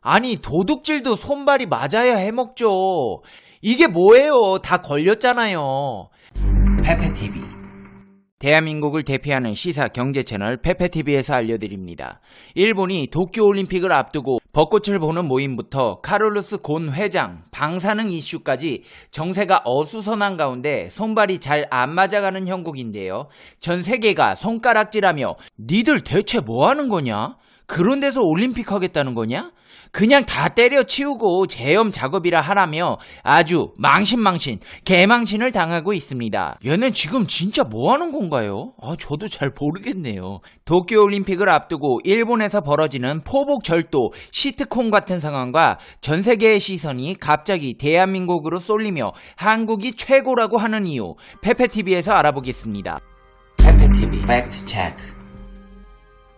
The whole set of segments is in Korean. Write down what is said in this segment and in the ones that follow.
아니 도둑질도 손발이 맞아야 해먹죠. 이게 뭐예요? 다 걸렸잖아요. 페페TV, 대한민국을 대표하는 시사 경제 채널 페페TV에서 알려드립니다. 일본이 도쿄올림픽을 앞두고 벚꽃을 보는 모임부터 카를로스 곤 회장 방사능 이슈까지 정세가 어수선한 가운데 손발이 잘 안 맞아가는 형국인데요. 전 세계가 손가락질하며 니들 대체 뭐하는 거냐? 그런 데서 올림픽 하겠다는 거냐? 그냥 다 때려치우고 재염 작업이라 하라며 아주 망신 개망신을 당하고 있습니다. 얘는 지금 진짜 뭐하는 건가요? 저도 잘 모르겠네요. 도쿄올림픽을 앞두고 일본에서 벌어지는 포복절도 시트콤 같은 상황과 전 세계의 시선이 갑자기 대한민국으로 쏠리며 한국이 최고라고 하는 이유, 페페TV에서 알아보겠습니다. 페페TV 팩트 체크.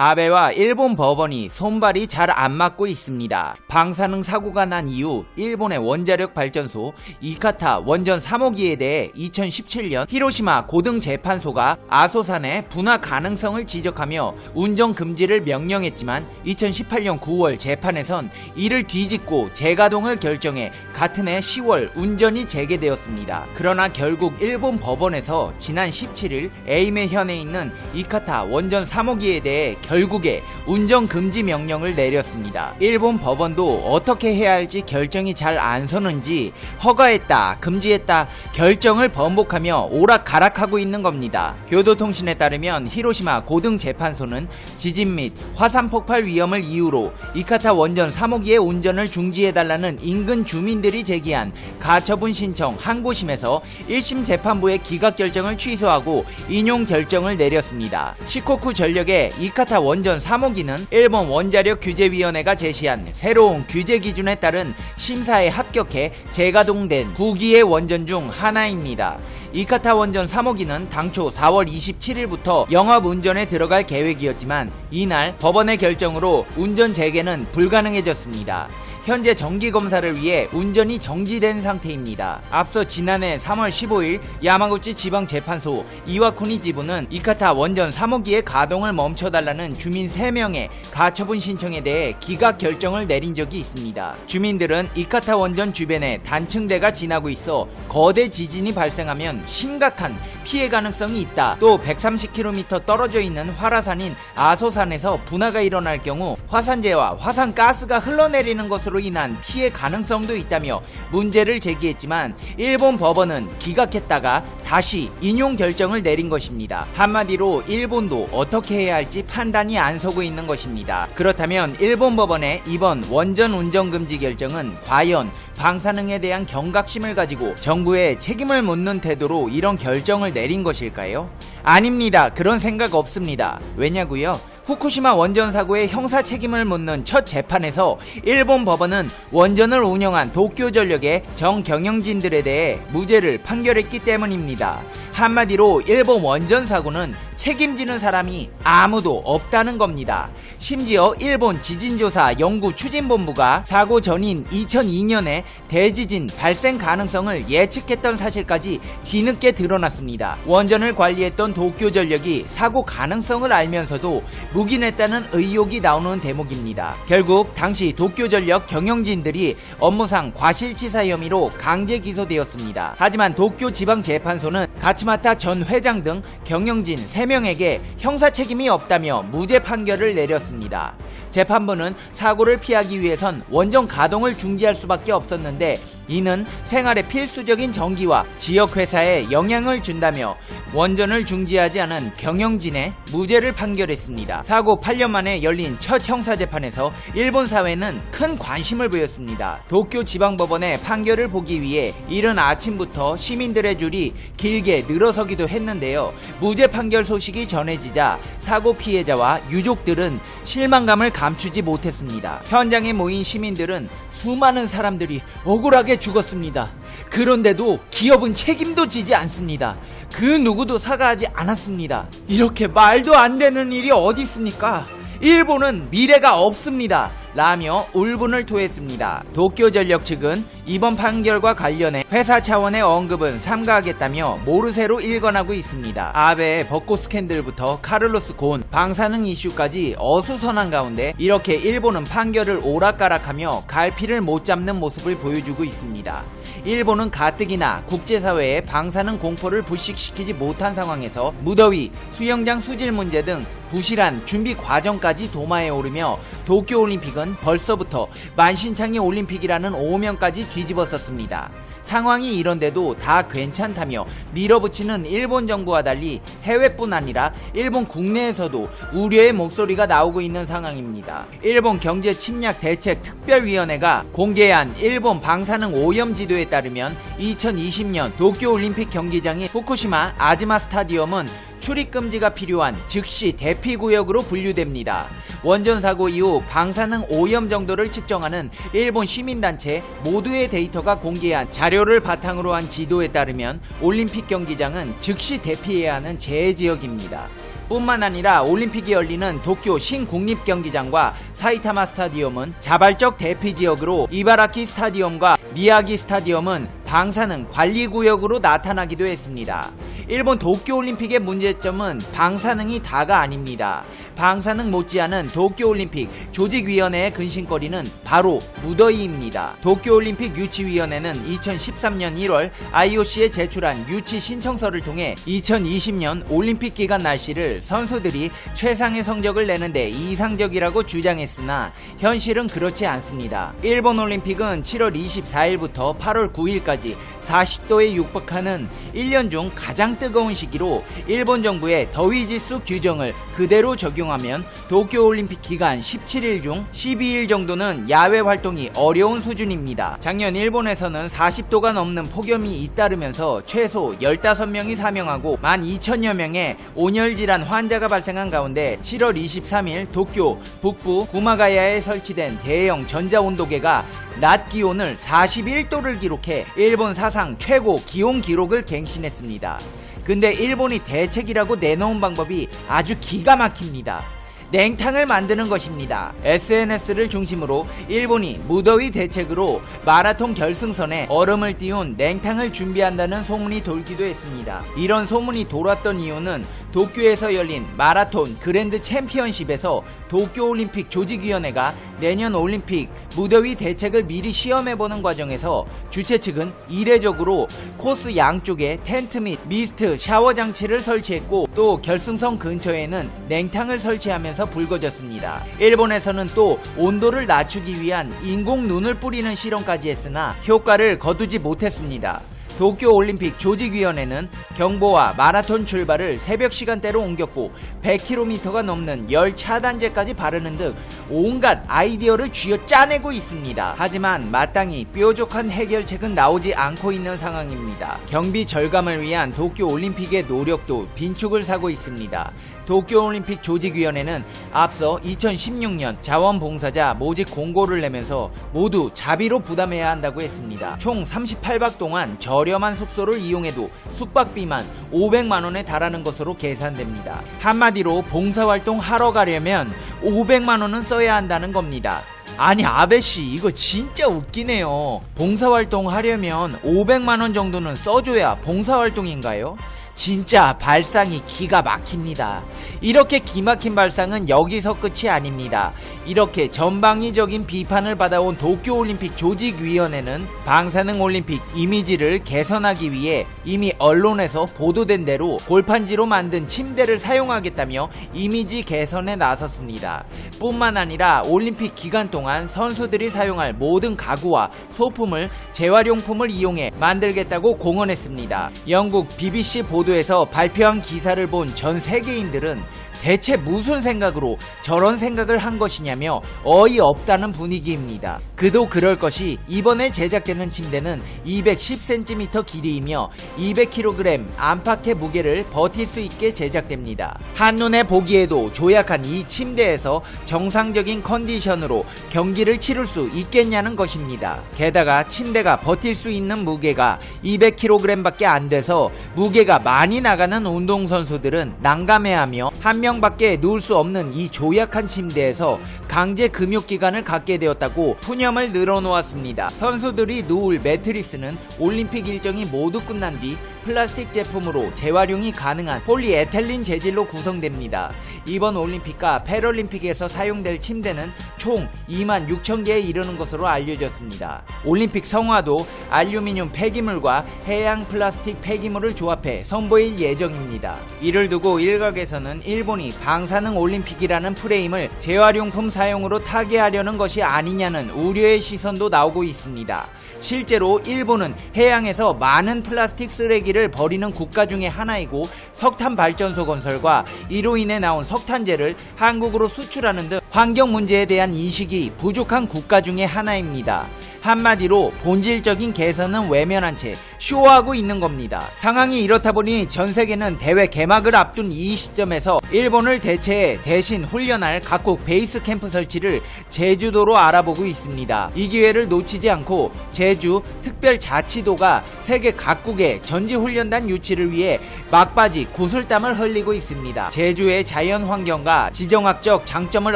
아베와 일본 법원이 손발이 잘 안 맞고 있습니다. 방사능 사고가 난 이후 일본의 원자력 발전소 이카타 원전 3호기에 대해 2017년 히로시마 고등재판소가 아소산의 분화 가능성을 지적하며 운전 금지를 명령했지만 2018년 9월 재판에선 이를 뒤집고 재가동을 결정해 같은 해 10월 운전이 재개되었습니다. 그러나 결국 일본 법원에서 지난 17일 에이메현에 있는 이카타 원전 3호기에 대해 결국에 운전금지 명령을 내렸습니다. 일본 법원도 어떻게 해야 할지 결정이 잘 안 서는지 허가했다, 금지했다 결정을 번복하며 오락가락하고 있는 겁니다. 교도통신에 따르면 히로시마 고등재판소는 지진 및 화산 폭발 위험을 이유로 이카타 원전 3호기의 운전을 중지해달라는 인근 주민들이 제기한 가처분 신청 항고심에서 1심 재판부의 기각 결정을 취소하고 인용 결정을 내렸습니다. 시코쿠 전력의 이카타 원전 3호기는 일본 원자력 규제위원회가 제시한 새로운 규제 기준에 따른 심사에 합격해 재가동된 9기의 원전 중 하나입니다. 이카타 원전 3호기는 당초 4월 27일부터 영업운전에 들어갈 계획이었지만 이날 법원의 결정으로 운전 재개는 불가능해졌습니다. 현재 정기검사를 위해 운전이 정지된 상태입니다. 앞서 지난해 3월 15일 야마구치 지방재판소 이와쿠니 지부는 이카타 원전 3호기의 가동을 멈춰달라는 주민 3명의 가처분 신청에 대해 기각 결정을 내린 적이 있습니다. 주민들은 이카타 원전 주변에 단층대가 지나고 있어 거대 지진이 발생하면 심각한 피해 가능성이 있다. 또 130km 떨어져 있는 활화산인 아소산에서 분화가 일어날 경우 화산재와 화산가스가 흘러내리는 것으로 인한 피해 가능성도 있다며 문제를 제기했지만 일본 법원은 기각했다가 다시 인용 결정을 내린 것입니다. 한마디로 일본도 어떻게 해야 할지 판단이 안 서고 있는 것입니다. 그렇다면 일본 법원의 이번 원전 운전금지 결정은 과연 방사능에 대한 경각심을 가지고 정부에 책임을 묻는 태도로 이런 결정을 내린 것일까요? 아닙니다. 그런 생각 없습니다. 왜냐고요? 후쿠시마 원전 사고의 형사 책임을 묻는 첫 재판에서 일본 법원은 원전을 운영한 도쿄전력의 정경영진들에 대해 무죄를 판결했기 때문입니다. 한마디로 일본 원전 사고는 책임지는 사람이 아무도 없다는 겁니다. 심지어 일본 지진조사 연구추진본부가 사고 전인 2002년에 대지진 발생 가능성을 예측했던 사실까지 뒤늦게 드러났습니다. 원전을 관리했던 도쿄전력이 사고 가능성을 알면서도 묵인했다는 의혹이 나오는 대목입니다. 결국 당시 도쿄전력 경영진들이 업무상 과실치사 혐의로 강제 기소되었습니다. 하지만 도쿄지방재판소는 가츠마타 전 회장 등 경영진 3명에게 형사 책임이 없다며 무죄 판결을 내렸습니다. 재판부는 사고를 피하기 위해선 원전 가동을 중지할 수밖에 없었는데 이는 생활에 필수적인 전기와 지역회사에 영향을 준다며 원전을 중지하지 않은 경영진의 무죄를 판결했습니다. 사고 8년 만에 열린 첫 형사재판에서 일본 사회는 큰 관심을 보였습니다. 도쿄지방법원의 판결을 보기 위해 이른 아침부터 시민들의 줄이 길게 늘어서기도 했는데요. 무죄 판결 소식이 전해지자 사고 피해자와 유족들은 실망감을 감추지 못했습니다. 현장에 모인 시민들은 수많은 사람들이 억울하게 죽었습니다. 그런데도 기업은 책임도 지지 않습니다. 그 누구도 사과하지 않았습니다. 이렇게 말도 안 되는 일이 어디 있습니까? 일본은 미래가 없습니다. 라며 울분을 토했습니다. 도쿄전력 측은 이번 판결과 관련해 회사 차원의 언급은 삼가하겠다며 모르쇠로 일관하고 있습니다. 아베의 벚꽃 스캔들부터 카를로스 곤 방사능 이슈까지 어수선한 가운데 이렇게 일본은 판결을 오락가락하며 갈피를 못 잡는 모습을 보여주고 있습니다. 일본은 가뜩이나 국제사회의 방사능 공포를 불식시키지 못한 상황에서 무더위, 수영장 수질 문제 등 부실한 준비 과정까지 도마에 오르며 도쿄올림픽은 벌써부터 만신창이 올림픽이라는 오명까지 뒤집었었습니다. 상황이 이런데도 다 괜찮다며 밀어붙이는 일본 정부와 달리 해외뿐 아니라 일본 국내에서도 우려의 목소리가 나오고 있는 상황입니다. 일본 경제침략대책특별위원회가 공개한 일본 방사능 오염 지도에 따르면 2020년 도쿄올림픽 경기장인 후쿠시마 아즈마 스타디움은 출입금지가 필요한 즉시 대피구역으로 분류됩니다. 원전 사고 이후 방사능 오염 정도를 측정하는 일본 시민단체 모두의 데이터가 공개한 자료를 바탕으로 한 지도에 따르면 올림픽 경기장은 즉시 대피해야 하는 재해지역입니다. 뿐만 아니라 올림픽이 열리는 도쿄 신국립경기장과 사이타마 스타디움은 자발적 대피지역으로 이바라키 스타디움과 미야기 스타디움은 방사능 관리구역으로 나타나기도 했습니다. 일본 도쿄올림픽의 문제점은 방사능이 다가 아닙니다. 방사능 못지않은 도쿄올림픽 조직위원회의 근심거리는 바로 무더위입니다. 도쿄올림픽 유치위원회는 2013년 1월 IOC에 제출한 유치 신청서를 통해 2020년 올림픽 기간 날씨를 선수들이 최상의 성적을 내는데 이상적이라고 주장했으나 현실은 그렇지 않습니다. 일본 올림픽은 7월 24일부터 8월 9일까지 40도에 육박하는 1년 중 가장 뜨거운 시기로 일본 정부의 더위지수 규정을 그대로 적용하면 도쿄올림픽 기간 17일 중 12일 정도는 야외 활동이 어려운 수준입니다. 작년 일본에서는 40도가 넘는 폭염이 잇따르면서 최소 15명이 사망하고 12,000여 명의 온열질환 환자가 발생한 가운데 7월 23일 도쿄 북부 구마가야에 설치된 대형 전자온도계가 낮 기온을 41도를 기록해 일본 사상 최고 기온 기록을 갱신했습니다. 근데 일본이 대책이라고 내놓은 방법이 아주 기가 막힙니다. 냉탕을 만드는 것입니다. SNS를 중심으로 일본이 무더위 대책으로 마라톤 결승선에 얼음을 띄운 냉탕을 준비한다는 소문이 돌기도 했습니다. 이런 소문이 돌았던 이유는 도쿄에서 열린 마라톤 그랜드 챔피언십에서 도쿄올림픽 조직위원회가 내년 올림픽 무더위 대책을 미리 시험해보는 과정에서 주최 측은 이례적으로 코스 양쪽에 텐트 및 미스트 샤워 장치를 설치했고 또 결승선 근처에는 냉탕을 설치하면서 불거졌습니다. 일본에서는 또 온도를 낮추기 위한 인공 눈을 뿌리는 실험까지 했으나 효과를 거두지 못했습니다. 도쿄올림픽 조직위원회는 경보와 마라톤 출발을 새벽 시간대로 옮겼고 100km가 넘는 열 차단제까지 바르는 등 온갖 아이디어를 쥐어짜내고 있습니다. 하지만 마땅히 뾰족한 해결책은 나오지 않고 있는 상황입니다. 경비 절감을 위한 도쿄올림픽의 노력도 빈축을 사고 있습니다. 도쿄올림픽 조직위원회는 앞서 2016년 자원봉사자 모집 공고를 내면서 모두 자비로 부담해야 한다고 했습니다. 총 38박 동안 저렴한 숙소를 이용해도 숙박비만 500만원에 달하는 것으로 계산됩니다. 한마디로 봉사활동 하러 가려면 500만원은 써야 한다는 겁니다. 아니 아베씨 이거 진짜 웃기네요. 봉사활동 하려면 500만원 정도는 써줘야 봉사활동인가요? 진짜 발상이 기가 막힙니다. 이렇게 기막힌 발상은 여기서 끝이 아닙니다. 이렇게 전방위적인 비판을 받아온 도쿄올림픽 조직위원회는 방사능 올림픽 이미지를 개선하기 위해 이미 언론에서 보도된 대로 골판지로 만든 침대를 사용하겠다며 이미지 개선에 나섰습니다. 뿐만 아니라 올림픽 기간 동안 선수들이 사용할 모든 가구와 소품을 재활용품을 이용해 만들겠다고 공언했습니다. 영국 BBC 보도에서 발표한 기사를 본 전 세계인들은 대체 무슨 생각으로 저런 생각을 한 것이냐며 어이없다는 분위기입니다. 그도 그럴 것이 이번에 제작되는 침대는 210cm 길이이며 200kg 안팎의 무게를 버틸 수 있게 제작됩니다. 한눈에 보기에도 조약한 이 침대에서 정상적인 컨디션으로 경기를 치를 수 있겠냐는 것입니다. 게다가 침대가 버틸 수 있는 무게가 200kg 밖에 안 돼서 무게가 많이 나가는 운동선수들은 난감해하며 한 명밖에 누울 수 없는 이 조약한 침대에서 강제 금욕기간을 갖게 되었다고 푸념을 늘어놓았습니다. 선수들이 누울 매트리스는 올림픽 일정이 모두 끝난 뒤 플라스틱 제품으로 재활용이 가능한 폴리에텔린 재질로 구성됩니다. 이번 올림픽과 패럴림픽에서 사용될 침대는 총 26,000개에 이르는 것으로 알려졌습니다. 올림픽 성화도 알루미늄 폐기물과 해양 플라스틱 폐기물을 조합해 선보일 예정입니다. 이를 두고 일각에서는 일본이 방사능 올림픽이라는 프레임을 재활용품 사용으로 타개하려는 것이 아니냐는 우려의 시선도 나오고 있습니다. 실제로 일본은 해양에서 많은 플라스틱 쓰레기를 버리는 국가 중에 하나이고 석탄 발전소 건설과 이로 인해 나온 석탄재를 한국으로 수출하는 등 환경 문제에 대한 인식이 부족한 국가 중에 하나입니다. 한마디로 본질적인 개선은 외면한 채 쇼하고 있는 겁니다. 상황이 이렇다 보니 전 세계는 대회 개막을 앞둔 이 시점에서 일본을 대체해 대신 훈련할 각국 베이스 캠프 설치를 제주도로 알아보고 있습니다. 이 기회를 놓치지 않고 제주 특별자치도가 세계 각국의 전지훈련단 유치를 위해 막바지 구슬땀을 흘리고 있습니다. 제주의 자연환경과 지정학적 장점을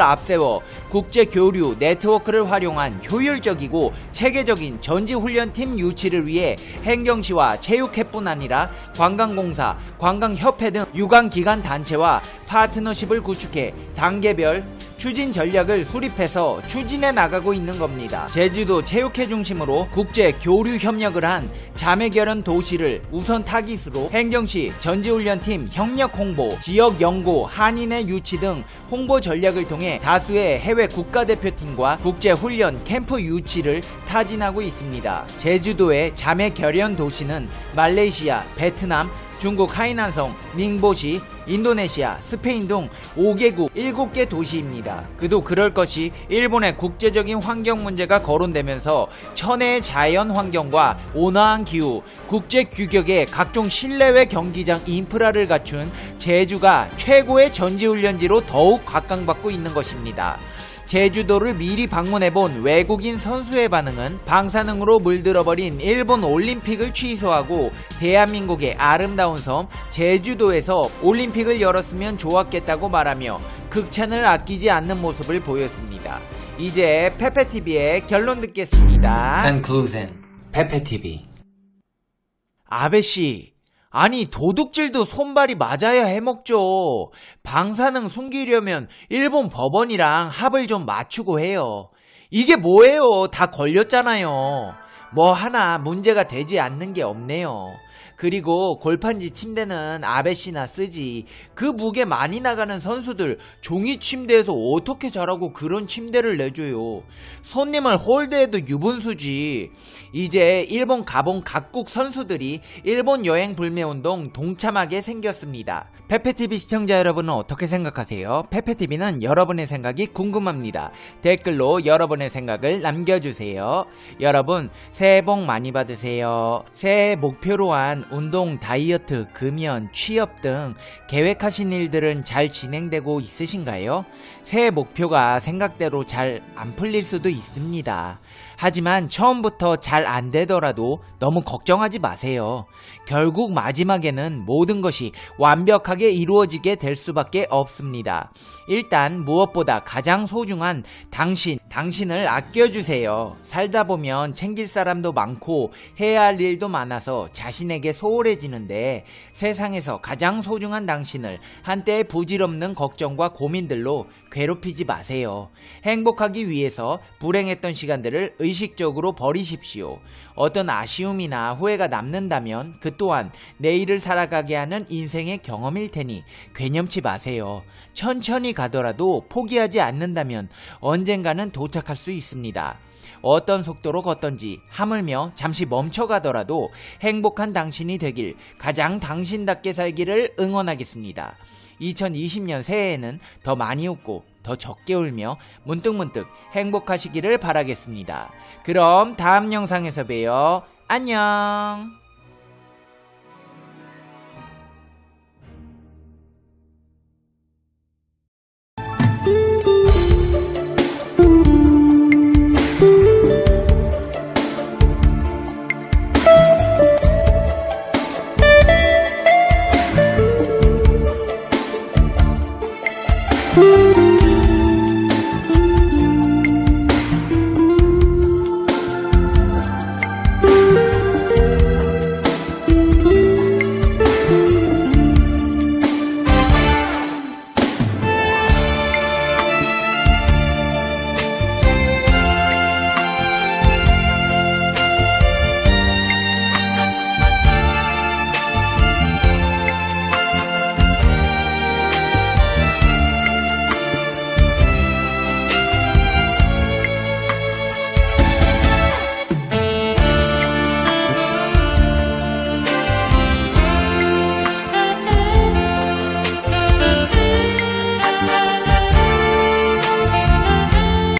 앞세워 국제교류 네트워크를 활용한 효율적이고 체계적인 전지훈련팀 유치를 위해 행정시와 체육회뿐 아니라 관광공사, 관광협회 등 유관기관 단체와 파트너십을 구축해 단계별 추진 전략을 수립해서 추진해 나가고 있는 겁니다. 제주도 체육회 중심으로 국제 교류 협력을 한 자매결연 도시를 우선 타깃으로 행정시 전지훈련팀 협력 홍보, 지역 연고, 한인의 유치 등 홍보 전략을 통해 다수의 해외 국가대표팀과 국제훈련 캠프 유치를 타진하고 있습니다. 제주도의 자매결연 도시는 말레이시아, 베트남, 중국 하이난성, 닝보시, 인도네시아, 스페인 등 5개국 7개 도시입니다. 그도 그럴 것이 일본의 국제적인 환경 문제가 거론되면서 천혜의 자연 환경과 온화한 기후, 국제 규격의 각종 실내외 경기장 인프라를 갖춘 제주가 최고의 전지훈련지로 더욱 각광받고 있는 것입니다. 제주도를 미리 방문해본 외국인 선수의 반응은 방사능으로 물들어버린 일본 올림픽을 취소하고 대한민국의 아름다운 섬 제주도에서 올림픽을 열었으면 좋았겠다고 말하며 극찬을 아끼지 않는 모습을 보였습니다. 이제 페페TV의 결론 듣겠습니다. Conclusion. 페페TV. 아베씨, 아니 도둑질도 손발이 맞아야 해먹죠. 방사능 숨기려면 일본 법원이랑 합을 좀 맞추고 해요. 이게 뭐예요? 다 걸렸잖아요. 뭐 하나 문제가 되지 않는 게 없네요. 그리고 골판지 침대는 아베씨나 쓰지. 그 무게 많이 나가는 선수들 종이 침대에서 어떻게 자라고 그런 침대를 내줘요. 손님을 홀드해도 유분수지. 이제 일본 가본 각국 선수들이 일본 여행 불매운동 동참하게 생겼습니다. 페페TV 시청자 여러분은 어떻게 생각하세요? 페페TV는 여러분의 생각이 궁금합니다. 댓글로 여러분의 생각을 남겨주세요. 여러분 새해 복 많이 받으세요. 새해 목표로 한 운동, 다이어트, 금연, 취업 등 계획하신 일들은 잘 진행되고 있으신가요? 새해 목표가 생각대로 잘 안 풀릴 수도 있습니다. 하지만 처음부터 잘 안 되더라도 너무 걱정하지 마세요. 결국 마지막에는 모든 것이 완벽하게 이루어지게 될 수밖에 없습니다. 일단 무엇보다 가장 소중한 당신을 아껴주세요. 살다 보면 챙길 사람도 많고 해야 할 일도 많아서 자신에게 소홀해지는데 세상에서 가장 소중한 당신을 한때의 부질없는 걱정과 고민들로 괴롭히지 마세요. 행복하기 위해서 불행했던 시간들을 의식적으로 버리십시오. 어떤 아쉬움이나 후회가 남는다면 그 또한 내일을 살아가게 하는 인생의 경험일 테니 괴념치 마세요. 천천히 가더라도 포기하지 않는다면 언젠가는 도착할 수 있습니다. 어떤 속도로 걷던지 하물며 잠시 멈춰가더라도 행복한 당신이 되길 가장 당신답게 살기를 응원하겠습니다. 2020년 새해에는 더 많이 웃고 더 적게 울며 문득문득 행복하시기를 바라겠습니다. 그럼 다음 영상에서 봬요. 안녕.